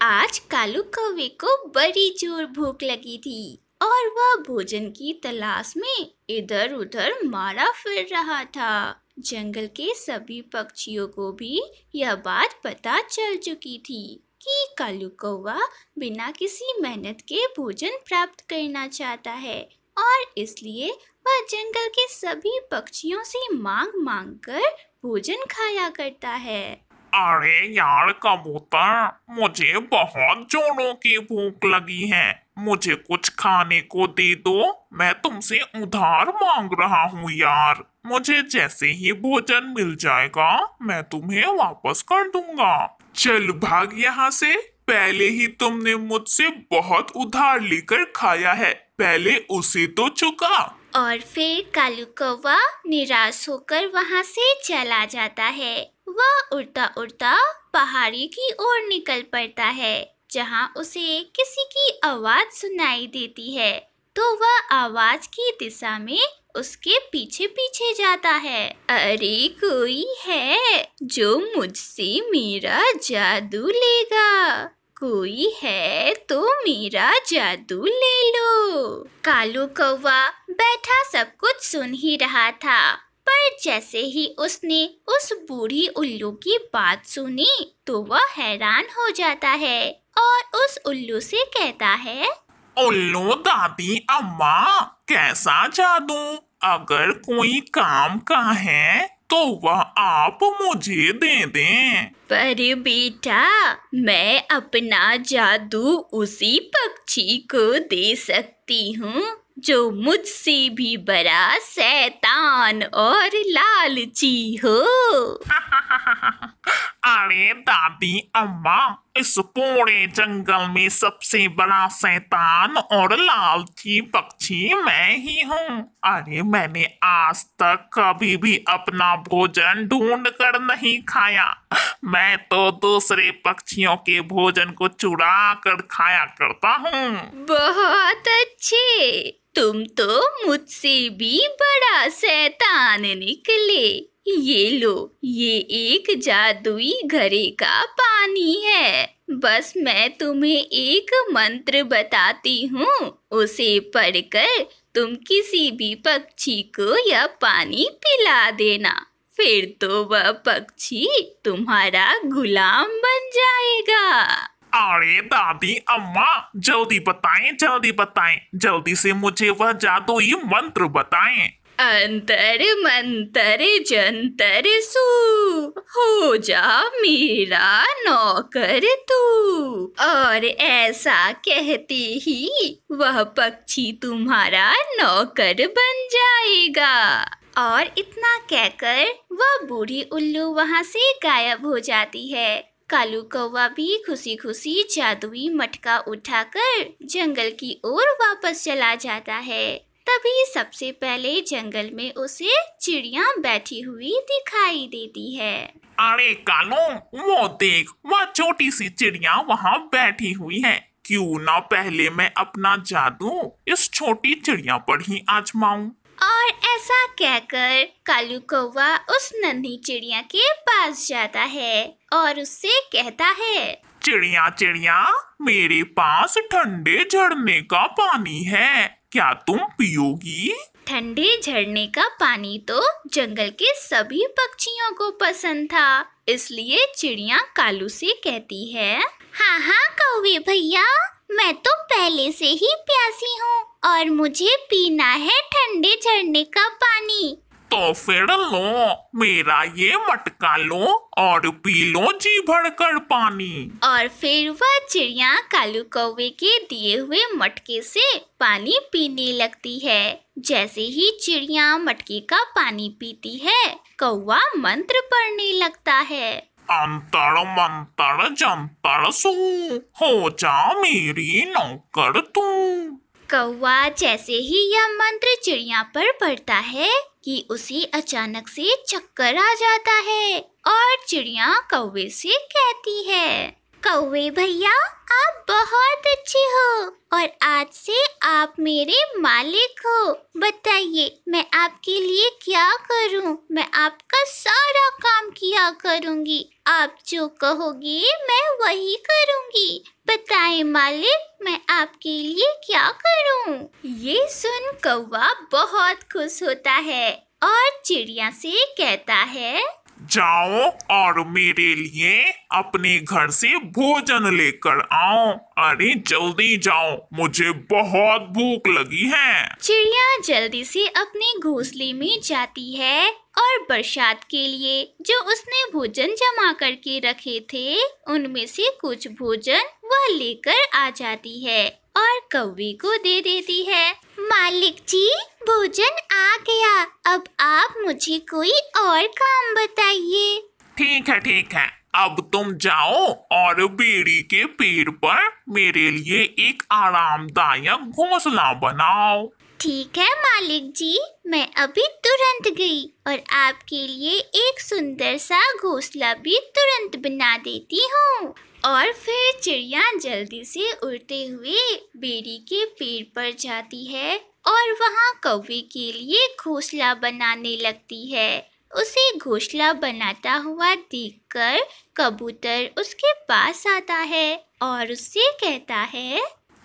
आज कालू कौवे को बड़ी जोर भूख लगी थी और वह भोजन की तलाश में इधर उधर मारा फिर रहा था। जंगल के सभी पक्षियों को भी यह बात पता चल चुकी थी कि कालू कौवा बिना किसी मेहनत के भोजन प्राप्त करना चाहता है और इसलिए वह जंगल के सभी पक्षियों से मांग मांग कर भोजन खाया करता है। अरे यार कबूतर, मुझे बहुत जोरों की भूख लगी है। मुझे कुछ खाने को दे दो। मैं तुमसे उधार मांग रहा हूँ यार। मुझे जैसे ही भोजन मिल जाएगा मैं तुम्हें वापस कर दूंगा। चल भाग यहाँ से। पहले ही तुमने मुझसे बहुत उधार लेकर खाया है, पहले उसे तो चुका। और फिर कालू कौवा निराश होकर वहाँ से चला जाता है। वह उड़ता उड़ता पहाड़ी की ओर निकल पड़ता है, जहाँ उसे किसी की आवाज सुनाई देती है। तो वह आवाज की दिशा में उसके पीछे पीछे जाता है। अरे कोई है जो मुझसे मेरा जादू लेगा, कोई है तो मेरा जादू ले लो। कालू कौवा बैठा सब कुछ सुन ही रहा था, पर जैसे ही उसने उस बूढ़ी उल्लू की बात सुनी तो वह हैरान हो जाता है और उस उल्लू से कहता है, उल्लू दादी अम्मा, कैसा जादू? अगर कोई काम का है तो वह आप मुझे दे दें। पर बेटा, मैं अपना जादू उसी पक्षी को दे सकती हूँ जो मुझसे भी बड़ा शैतान और लालची हो। अरे दादी अम्मा, इस पूरे जंगल में सबसे बड़ा शैतान और लालची पक्षी मैं ही हूँ। अरे मैंने आज तक कभी भी अपना भोजन ढूंढ कर नहीं खाया। मैं तो दूसरे पक्षियों के भोजन को चुरा कर खाया करता हूँ। बहुत अच्छे, तुम तो मुझसे भी बड़ा शैतान निकले। ये लो, ये एक जादुई घड़े का पानी है। बस मैं तुम्हें एक मंत्र बताती हूँ, उसे पढ़कर तुम किसी भी पक्षी को यह पानी पिला देना। फिर तो वह पक्षी तुम्हारा गुलाम बन जाएगा। अरे दादी अम्मा, जल्दी बताएं, जल्दी बताएं, जल्दी से मुझे वह जादुई मंत्र बताएं। अंतर मंतर जंतर सू, हो जा मेरा नौकर तू। और ऐसा कहते ही वह पक्षी तुम्हारा नौकर बन जाएगा। और इतना कहकर वह बूढ़ी उल्लू वहाँ से गायब हो जाती है। कालू कौवा भी खुशी खुशी जादुई मटका उठाकर जंगल की ओर वापस चला जाता है। तभी सबसे पहले जंगल में उसे चिड़िया बैठी हुई दिखाई देती है। अरे कालू, वो देख, वह छोटी सी चिड़िया वहाँ बैठी हुई है। क्यों ना पहले मैं अपना जादू इस छोटी चिड़िया पर ही आजमाऊं। और ऐसा कहकर कालू कौवा उस नन्ही चिड़िया के पास जाता है और उससे कहता है, चिड़िया चिड़िया, मेरे पास ठंडे झरने का पानी है, क्या तुम पियोगी? ठंडे झरने का पानी तो जंगल के सभी पक्षियों को पसंद था, इसलिए चिड़िया कालू से कहती है, हाँ हाँ कौवे भैया, मैं तो पहले से ही प्यासी हूँ और मुझे पीना है ठंडे झरने का पानी। तो फिर लो, मेरा ये मटका लो और पी लो जी भरकर पानी। और फिर वह चिड़िया कालू कौवे के दिए हुए मटके से पानी पीने लगती है। जैसे ही चिड़िया मटके का पानी पीती है, कौवा मंत्र पढ़ने लगता है। अंतर मंतर जंतर सू, हो जा मेरी नौकर तू। कौवा जैसे ही यह मंत्र चिड़िया पर पढ़ता है कि उसे अचानक से चक्कर आ जाता है और चिड़िया कौवे से कहती है, कौवे भैया, आप बहुत अच्छे हो और आज से आप मेरे मालिक हो। बताइए मैं आपके लिए क्या करूं? मैं आपका सारा काम किया करूंगी। आप जो कहोगे मैं वही करूंगी। बताएं मालिक, मैं आपके लिए क्या करूं? ये सुन कौवा बहुत खुश होता है और चिड़िया से कहता है, जाओ और मेरे लिए अपने घर से भोजन लेकर आओ। अरे जल्दी जाओ, मुझे बहुत भूख लगी है। चिड़िया जल्दी से अपने घोंसले में जाती है और बरसात के लिए जो उसने भोजन जमा करके रखे थे उनमें से कुछ भोजन वह लेकर आ जाती है और कौवे को दे देती है। मालिक जी, भोजन आ गया। अब आप मुझे कोई और काम बताइए। ठीक है, अब तुम जाओ और बेरी के पेड़ पर मेरे लिए एक आरामदायक घोंसला बनाओ। ठीक है मालिक जी, मैं अभी तुरंत गई और आपके लिए एक सुंदर सा घोंसला भी तुरंत बना देती हूँ। और फिर चिड़िया जल्दी से उड़ते हुए बेरी के पेड़ पर जाती है और वहाँ कौवे के लिए घोंसला बनाने लगती है। उसे घोंसला बनाता हुआ देखकर कबूतर उसके पास आता है और उससे कहता है,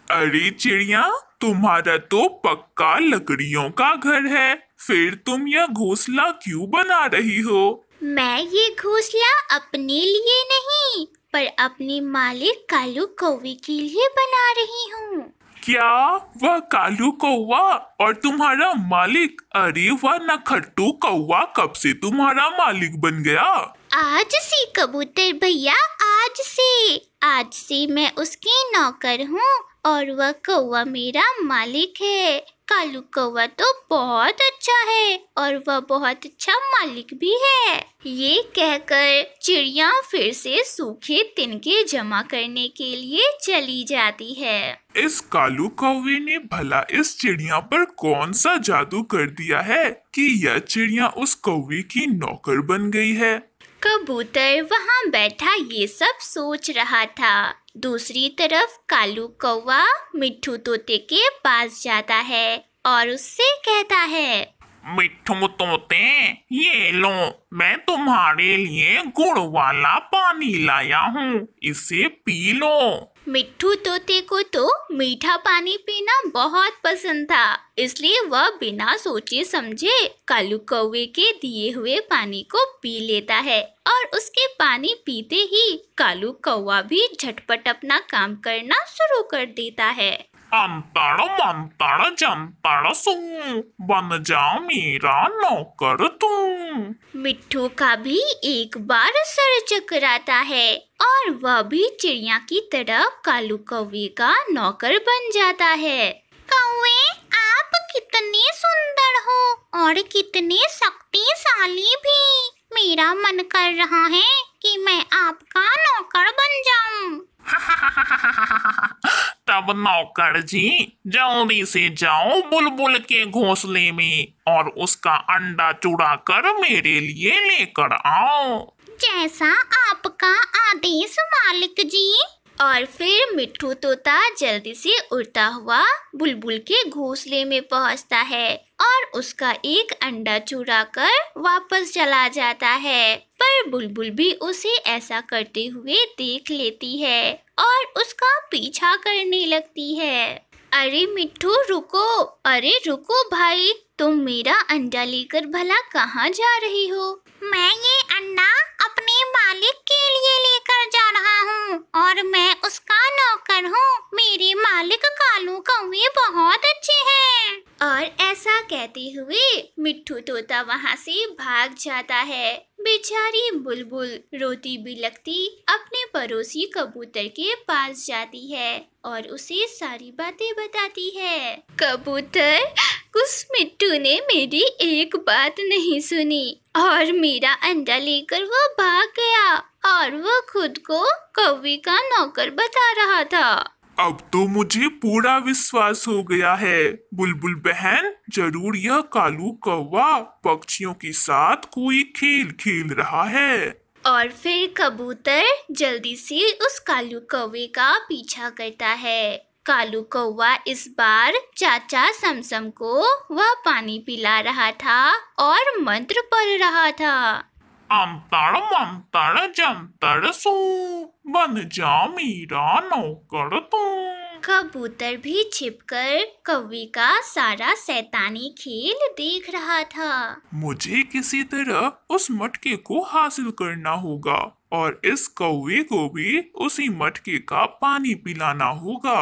अरे चिड़िया, तुम्हारा तो पक्का लकड़ियों का घर है, फिर तुम यह घोंसला क्यों बना रही हो? मैं ये घोंसला अपने लिए नहीं पर अपने मालिक कालू कौवे के लिए बना रही हूँ। क्या? वह कालू कौवा और तुम्हारा मालिक? अरे वह नखट्टू कौवा कब से तुम्हारा मालिक बन गया? आज से कबूतर भैया, आज से मैं उसकी नौकर हूँ और वह कौवा मेरा मालिक है। कालू कौवा तो बहुत अच्छा है और वह बहुत अच्छा मालिक भी है। ये कहकर चिड़िया फिर से सूखे तिनके जमा करने के लिए चली जाती है। इस कालू कौवे ने भला इस चिड़िया पर कौन सा जादू कर दिया है कि यह चिड़िया उस कौवे की नौकर बन गई है? कबूतर वहाँ बैठा ये सब सोच रहा था। दूसरी तरफ कालू कौवा मिट्ठू तोते के पास जाता है और उससे कहता है, मिट्ठू तोते, ये लो, मैं तुम्हारे लिए गुड़ वाला पानी लाया हूँ, इसे पी लो। मिट्ठू तोते को तो मीठा पानी पीना बहुत पसंद था, इसलिए वह बिना सोचे समझे कालू कौवे के दिए हुए पानी को पी लेता है और उसके पानी पीते ही कालू कौवा भी झटपट अपना काम करना शुरू कर देता है। अंतड़ मंतड़ जंतड़ सू, बन जा मेरा नौकर तू। मिट्ठू का भी एक बार सर चकराता है और वह भी चिड़िया की तरह कालू कौवे का नौकर बन जाता है। कौवे, आप कितने सुंदर हो और कितने शक्तिशाली भी। मेरा मन कर रहा है कि मैं आपका नौकर बन जाऊं। तब नौकर जी, जल्दी से जाओ बुलबुल के घोंसले में और उसका अंडा चुरा कर मेरे लिए लेकर आओ। जैसा आपका आदेश मालिक जी। और फिर मिट्ठू तोता जल्दी से उड़ता हुआ बुलबुल के घोंसले में पहुंचता है और उसका एक अंडा चुरा कर वापस चला जाता है। पर बुलबुल भी उसे ऐसा करते हुए देख लेती है और उसका पीछा करने लगती है। अरे मिट्ठू रुको, अरे रुको भाई, तुम मेरा अंडा लेकर भला कहाँ जा रही हो? मैं ये अंडा अपने मालिक के लिए लेकर जा रहा हूँ और मैं उसका नौकर हूँ। मेरे मालिक कालू कौवे बहुत अच्छे हैं। और ऐसा कहते हुए मिट्ठू तोता वहाँ से भाग जाता है। बेचारी बुलबुल रोती बिलखती अपने पड़ोसी कबूतर के पास जाती है और उसे सारी बातें बताती है। कबूतर, उस मिट्ठू ने मेरी एक बात नहीं सुनी और मेरा अंडा लेकर वो भाग गया और वो खुद को कौवे का नौकर बता रहा था। अब तो मुझे पूरा विश्वास हो गया है, बुलबुल बहन जरूर यह कालू कौवा पक्षियों के साथ कोई खेल खेल रहा है। और फिर कबूतर जल्दी से उस कालू कौवे का पीछा करता है। कालू कौवा इस बार चाचा समसम को वह पानी पिला रहा था और मंत्र पढ़ रहा था। अंतर मंतर जंतर सू, बन जा मेरा नौकर तू। कबूतर भी छिपकर कौवे का सारा शैतानी खेल देख रहा था। मुझे किसी तरह उस मटके को हासिल करना होगा और इस कौवे को भी उसी मटके का पानी पिलाना होगा।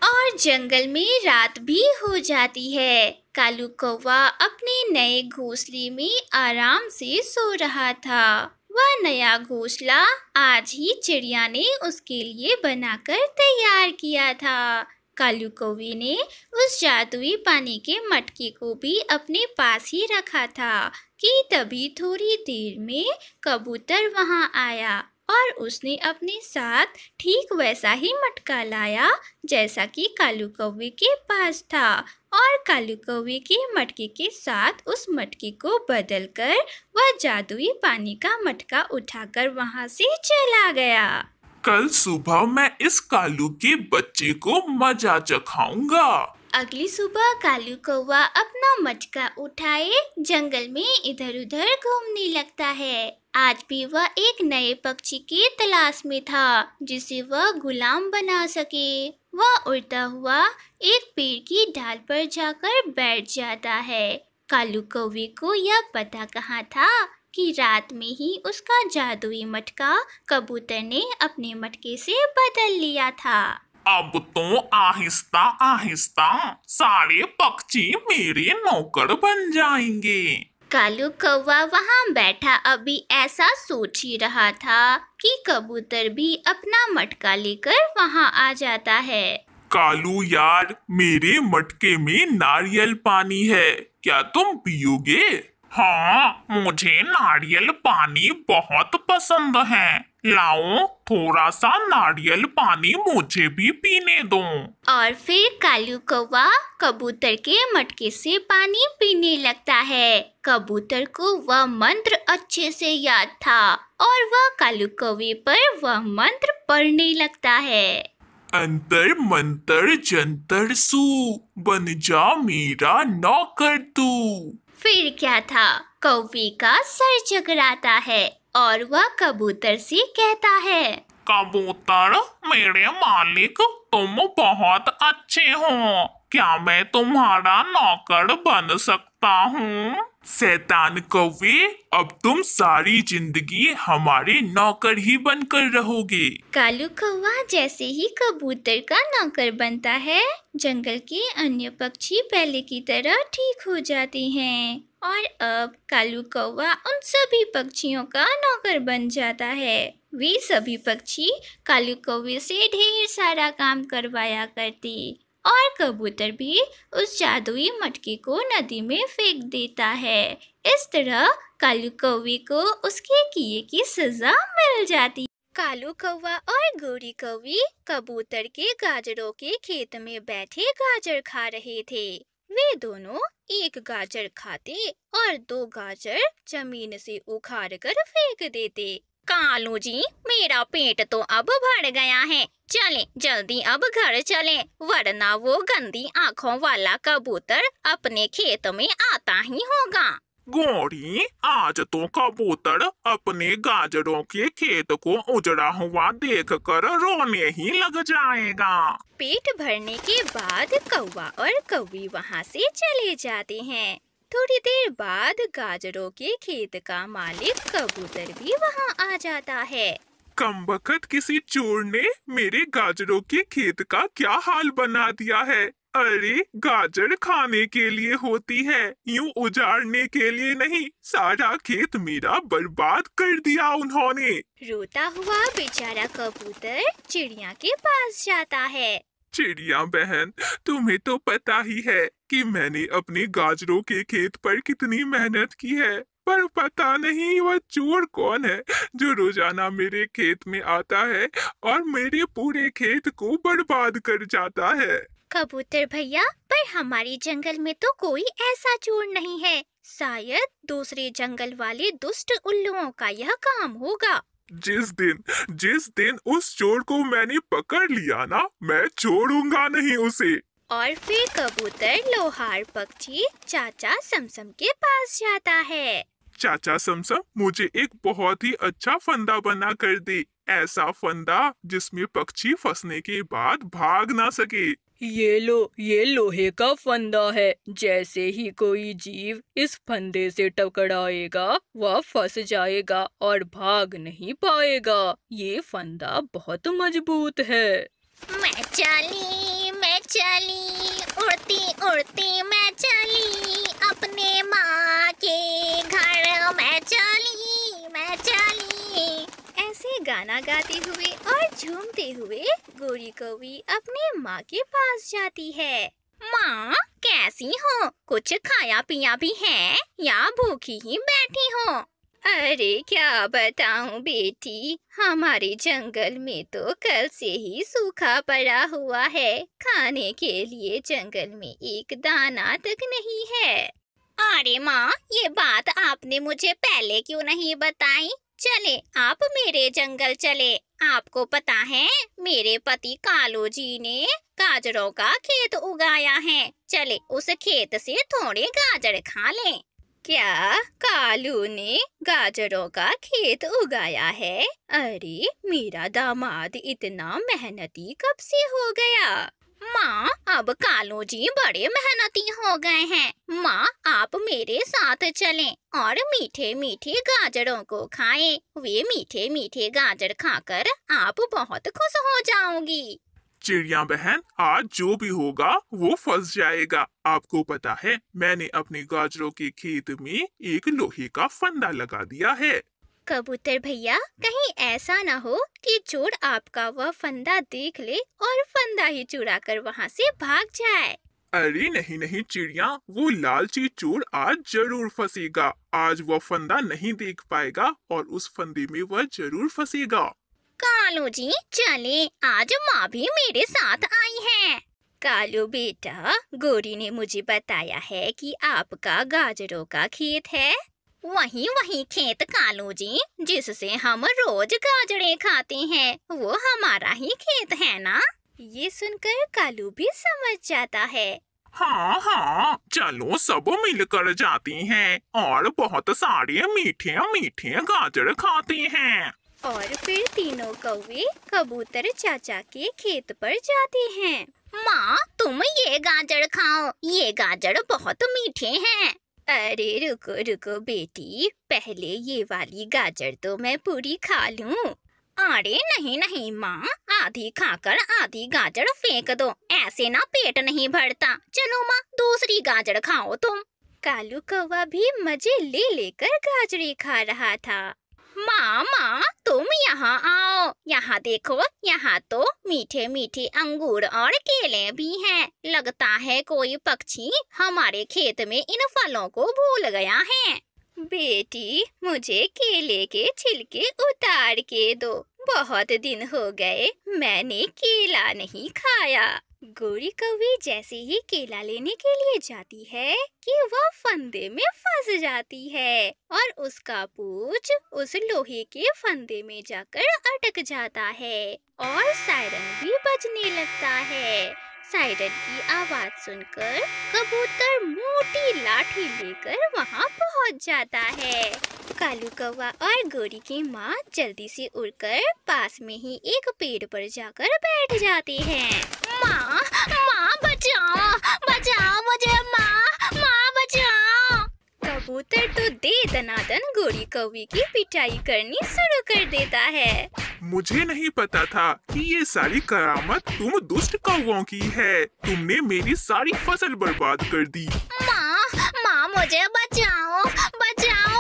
और जंगल में रात भी हो जाती है। कालू कौवा अपने नए घोंसले में आराम से सो रहा था। वह नया घोंसला आज ही चिड़िया ने उसके लिए बनाकर तैयार किया था। कालू कौवे ने उस जादुई पानी के मटके को भी अपने पास ही रखा था कि तभी थोड़ी देर में कबूतर वहां आया और उसने अपने साथ ठीक वैसा ही मटका लाया जैसा कि कालू कौवे के पास था। और कालू कौवे के मटके के साथ उस मटके को बदलकर वह जादुई पानी का मटका उठाकर वहां से चला गया। कल सुबह मैं इस कालू के बच्चे को मजा चखाऊंगा। अगली सुबह कालू कौवा अपना मटका उठाए जंगल में इधर उधर घूमने लगता है। आज भी वह एक नए पक्षी की तलाश में था जिसे वह गुलाम बना सके। वह उड़ता हुआ एक पेड़ की डाल पर जाकर बैठ जाता है। कालू कौवे को यह पता कहाँ था कि रात में ही उसका जादुई मटका कबूतर ने अपने मटके से बदल लिया था। अब तो आहिस्ता आहिस्ता सारे पक्षी मेरे नौकर बन जाएंगे। कालू कौवा वहां बैठा अभी ऐसा सोच ही रहा था कि कबूतर भी अपना मटका लेकर वहां आ जाता है। कालू यार, मेरे मटके में नारियल पानी है, क्या तुम पियोगे? हाँ, मुझे नारियल पानी बहुत पसंद है। लाओ थोड़ा सा नारियल पानी मुझे भी पीने दो। और फिर कालू कौवा कबूतर के मटके से पानी पीने लगता है। कबूतर को वह मंत्र अच्छे से याद था और वह कालू कौवे पर वह मंत्र पढ़ने लगता है। अंतर मंतर जंतर सू, बन जा मेरा नौकर तू। फिर क्या था, कौवे का सर चकराता है और वह कबूतर से कहता है, कबूतर मेरे मालिक, तुम बहुत अच्छे हो, क्या मैं तुम्हारा नौकर बन सकता हूँ? शैतान कौवे, अब तुम सारी जिंदगी हमारे नौकर ही बनकर रहोगे। कालू कौवा जैसे ही कबूतर का नौकर बनता है, जंगल के अन्य पक्षी पहले की तरह ठीक हो जाते हैं और अब कालू कौवा उन सभी पक्षियों का नौकर बन जाता है। वे सभी पक्षी कालू कौवे से ढेर सारा काम करवाया करते और कबूतर भी उस जादुई मटके को नदी में फेंक देता है। इस तरह कालू कौवे को उसके किए की सजा मिल जाती। कालू कौवा और गोरी कौवी कबूतर के गाजरों के खेत में बैठे गाजर खा रहे थे। वे दोनों एक गाजर खाते और दो गाजर जमीन से उखाड़ कर फेंक देते। कालू जी, मेरा पेट तो अब भर गया है, चलें जल्दी अब घर चलें, वरना वो गंदी आंखों वाला कबूतर अपने खेत में आता ही होगा। गोरी, आज तो कबूतर अपने गाजरों के खेत को उजड़ा हुआ देखकर रोने ही लग जाएगा। पेट भरने के बाद कौवा और कौवी वहाँ से चले जाते हैं। थोड़ी देर बाद गाजरों के खेत का मालिक कबूतर भी वहाँ आ जाता है। कमबख्त किसी चोर ने मेरे गाजरों के खेत का क्या हाल बना दिया है। अरे, गाजर खाने के लिए होती है, यूं उजाड़ने के लिए नहीं। सारा खेत मेरा बर्बाद कर दिया उन्होंने। रोता हुआ बेचारा कबूतर चिड़िया के पास जाता है। चिड़िया बहन, तुम्हें तो पता ही है कि मैंने अपने गाजरों के खेत पर कितनी मेहनत की है, पर पता नहीं वह चोर कौन है जो रोजाना मेरे खेत में आता है और मेरे पूरे खेत को बर्बाद कर जाता है। कबूतर भैया, पर हमारे जंगल में तो कोई ऐसा चोर नहीं है। शायद दूसरे जंगल वाले दुष्ट उल्लुओं का यह काम होगा। जिस दिन उस चोर को मैंने पकड़ लिया ना, मैं छोड़ूंगा नहीं उसे। और फिर कबूतर लोहार पक्षी चाचा समसम के पास जाता है। चाचा समसम, मुझे एक बहुत ही अच्छा फंदा बना कर दे। ऐसा फंदा जिसमें पक्षी फंसने के बाद भाग ना सके। ये लो, ये लोहे का फंदा है। जैसे ही कोई जीव इस फंदे से टकराएगा वह फंस जाएगा और भाग नहीं पाएगा। ये फंदा बहुत मजबूत है। मैं चली, उड़ती उड़ती मैं चली, अपने माँ के घर मैं चली। ऐसे गाना गाते हुए और झूमते हुए गोरी कौवी अपने माँ के पास जाती है। माँ, कैसी हो? कुछ खाया पिया भी है या भूखी ही बैठी हो? अरे क्या बताऊं बेटी, हमारे जंगल में तो कल से ही सूखा पड़ा हुआ है। खाने के लिए जंगल में एक दाना तक नहीं है। अरे माँ, ये बात आपने मुझे पहले क्यों नहीं बताई? चले, आप मेरे जंगल चले। आपको पता है, मेरे पति कालू जी ने गाजरों का खेत उगाया है। चले, उस खेत से थोड़े गाजर खा लें। क्या कालू ने गाजरों का खेत उगाया है? अरे, मेरा दामाद इतना मेहनती कब से हो गया? माँ, अब कालू जी बड़े मेहनती हो गए हैं। माँ, आप मेरे साथ चलें और मीठे मीठे गाजरों को खाएं। वे मीठे मीठे गाजर खाकर आप बहुत खुश हो जाओगी। चिड़िया बहन, आज जो भी होगा वो फंस जाएगा। आपको पता है, मैंने अपने गाजरों के खेत में एक लोहे का फंदा लगा दिया है। कबूतर भैया, कहीं ऐसा ना हो कि चोर आपका वह फंदा देख ले और फंदा ही चुरा कर वहाँ से भाग जाए। अरे नहीं नहीं चिड़िया, वो लालची चोर आज जरूर फंसेगा। आज वह फंदा नहीं देख पाएगा और उस फंदे में वह जरूर फंसेगा। कालू जी चले, आज माँ भी मेरे साथ आई है। कालू बेटा, गोरी ने मुझे बताया है कि आपका गाजरों का खेत है। वही खेत कालू जी, जिससे हम रोज गाजरें खाते हैं, वो हमारा ही खेत है ना? ये सुनकर कालू भी समझ जाता है। हाँ हाँ, चलो सब मिलकर जाते हैं और बहुत सारे मीठे मीठे गाजर खाते हैं। और फिर तीनों कौवे कबूतर चाचा के खेत पर जाते हैं। माँ, तुम ये गाजर खाओ, ये गाजर बहुत मीठे हैं। अरे रुको रुको बेटी, पहले ये वाली गाजर तो मैं पूरी खा लूं। अरे नहीं नहीं माँ, आधी खाकर आधी गाजर फेंक दो, ऐसे ना पेट नहीं भरता। चलो माँ, दूसरी गाजर खाओ तुम। कालू कौवा भी मजे ले लेकर गाजरें खा रहा था। माँ, तुम यहाँ आओ। यहाँ देखो, यहाँ तो मीठे मीठे अंगूर और केले भी हैं। लगता है कोई पक्षी हमारे खेत में इन फलों को भूल गया है। बेटी, मुझे केले के छिलके उतार के दो। बहुत दिन हो गए मैंने केला नहीं खाया। गोरी कौवी जैसे ही केला लेने के लिए जाती है कि वह फंदे में फंस जाती है और उसका पूंछ उस लोहे के फंदे में जाकर अटक जाता है और सायरन भी बजने लगता है। सायरन की आवाज सुनकर कबूतर मोटी लाठी लेकर वहाँ पहुँच जाता है। कालू कौवा और गोरी की माँ जल्दी से उड़कर पास में ही एक पेड़ पर जाकर बैठ जाते हैं। माँ, बचाओ, बचाओ मुझे माँ बचाओ। कबूतर तो दे दनादन गोरी कौवी की पिटाई करनी शुरू कर देता है। मुझे नहीं पता था कि ये सारी करामत तुम दुष्ट कौवों की है। तुमने मेरी सारी फसल बर्बाद कर दी। माँ मुझे बचाओ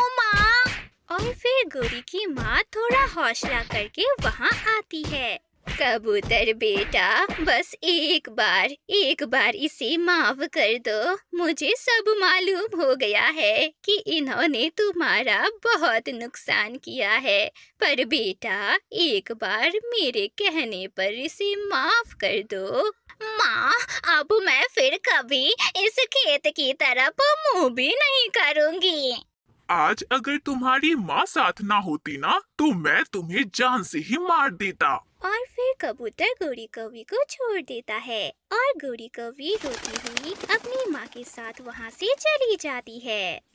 माँ। और फिर गोरी की माँ थोड़ा हौसला करके वहाँ आती है। कबूतर बेटा, बस एक बार इसे माफ कर दो। मुझे सब मालूम हो गया है कि इन्होंने तुम्हारा बहुत नुकसान किया है, पर बेटा एक बार मेरे कहने पर इसे माफ कर दो। माँ, अब मैं फिर कभी इस खेत की तरफ मुंह भी नहीं करूंगी। आज अगर तुम्हारी माँ साथ ना होती ना तो मैं तुम्हें जान से ही मार देता। और फिर कबूतर गोरी कौवी को छोड़ देता है और गोरी कौवी रोती हुई अपनी माँ के साथ वहाँ से चली जाती है।